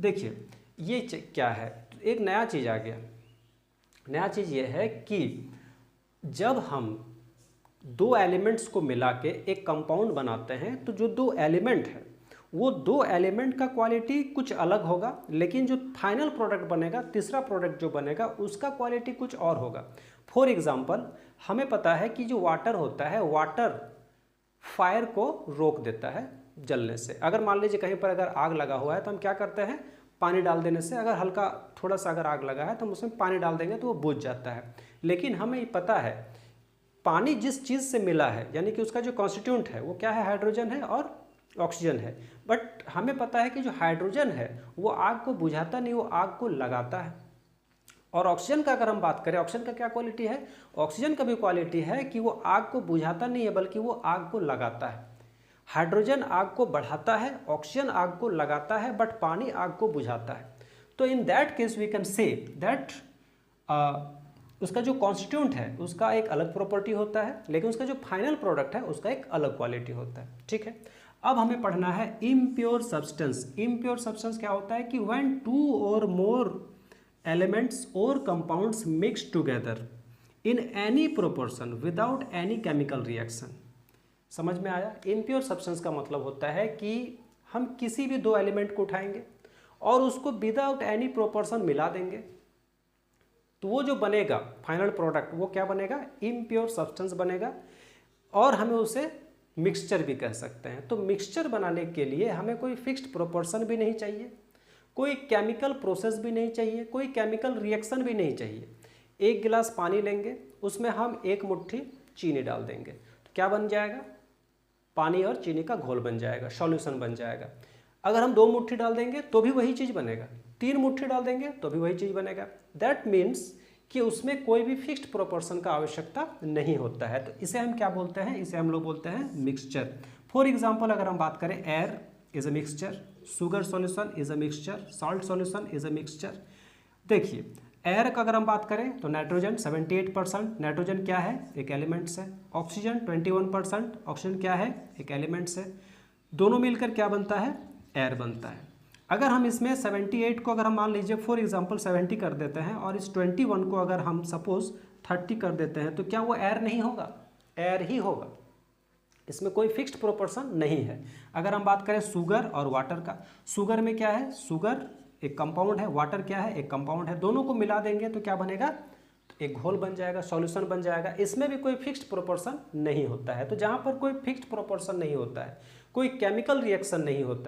देखिए ये क्या है, एक नया चीज़ आ गया। नया चीज़ ये है कि जब हम दो एलिमेंट्स को मिला के एक कंपाउंड बनाते हैं तो जो दो एलिमेंट है वो दो एलिमेंट का क्वालिटी कुछ अलग होगा, लेकिन जो फाइनल प्रोडक्ट बनेगा, तीसरा प्रोडक्ट जो बनेगा उसका क्वालिटी कुछ और होगा। फॉर एग्जांपल हमें पता है कि जो वाटर होता है, वाटर फायर को रोक देता है जलने से। अगर मान लीजिए कहीं पर अगर आग लगा हुआ है तो हम क्या करते हैं, पानी डाल देने से, अगर हल्का थोड़ा सा अगर आग लगा है तो हम उसमें पानी डाल देंगे तो वो बुझ जाता है। लेकिन हमें पता है पानी जिस चीज़ से मिला है, यानी कि उसका जो कॉन्स्टिट्यूंट है वो क्या है, हाइड्रोजन है और ऑक्सीजन है। बट हमें पता है कि जो हाइड्रोजन है वो आग को बुझाता नहीं, वो आग को लगाता है। और ऑक्सीजन का अगर हम बात करें, ऑक्सीजन का क्या क्वालिटी है, ऑक्सीजन का भी क्वालिटी है कि वो आग को बुझाता नहीं है बल्कि वो आग को लगाता है। हाइड्रोजन आग को बढ़ाता है, ऑक्सीजन आग को लगाता है, बट पानी आग को बुझाता है। तो in that case we can say that उसका जो कॉन्स्टिट्यूंट है उसका एक अलग प्रॉपर्टी होता है, लेकिन उसका जो फाइनल प्रोडक्ट है उसका एक अलग क्वालिटी होता है। ठीक है, अब हमें पढ़ना है इम्प्योर सब्सटेंस। इम्प्योर सब्सटेंस क्या होता है कि व्हेन टू और मोर एलिमेंट्स और compounds mix together in any proportion without any chemical reaction. समझ में आया? इम्प्योर सब्सटेंस का मतलब होता है कि हम किसी भी दो एलिमेंट को उठाएंगे और उसको विदाउट एनी प्रोपोर्शन मिला देंगे तो वो जो बनेगा फाइनल प्रोडक्ट वो क्या बनेगा, इम्प्योर सब्सटेंस बनेगा। और हमें उसे मिक्सचर भी कह सकते हैं। तो मिक्सचर बनाने के लिए हमें कोई फिक्स्ड प्रोपोर्शन भी नहीं चाहिए, कोई केमिकल प्रोसेस भी नहीं चाहिए, कोई केमिकल रिएक्शन भी नहीं चाहिए। एक गिलास पानी लेंगे, उसमें हम एक मुट्ठी चीनी डाल देंगे तो क्या बन जाएगा, पानी और चीनी का घोल बन जाएगा, सॉल्यूशन बन जाएगा। अगर हम 2 मुट्ठी डाल देंगे तो भी वही चीज़ बनेगा, 3 मुट्ठी डाल देंगे तो भी वही चीज़ बनेगा। दैट मीन्स कि उसमें कोई भी फिक्स्ड प्रोपोर्शन का आवश्यकता नहीं होता है। तो इसे हम क्या बोलते हैं, इसे हम लोग बोलते हैं मिक्सचर। फॉर एग्जाम्पल अगर हम बात करें, air is a mixture, sugar solution is a mixture, salt solution is a mixture. देखिए एयर का अगर हम बात करें तो नाइट्रोजन 78%, नाइट्रोजन क्या है, एक एलिमेंट्स है। ऑक्सीजन 21%, ऑक्सीजन क्या है, एक एलिमेंट्स है। दोनों मिलकर क्या बनता है, एयर बनता है। अगर हम इसमें 78 को अगर हम मान लीजिए फॉर एग्जांपल 70 कर देते हैं और इस 21 को अगर हम सपोज 30 कर देते हैं तो क्या वो एयर नहीं होगा, एयर ही होगा। इसमें कोई फिक्स्ड प्रोपोर्शन नहीं है। अगर हम बात करें शुगर और वाटर का, शुगर में क्या है, शुगर एक कंपाउंड है, वाटर क्या है, एक कंपाउंड है। दोनों को मिला देंगे तो क्या बनेगा, एक घोल बन जाएगा, सॉल्यूशन बन जाएगा। इसमें भी कोई फिक्स्ड प्रोपोर्शन नहीं होता है। तो जहाँ पर कोई फिक्स्ड प्रोपोर्शन नहीं होता है, कोई केमिकल रिएक्शन नहीं होता है,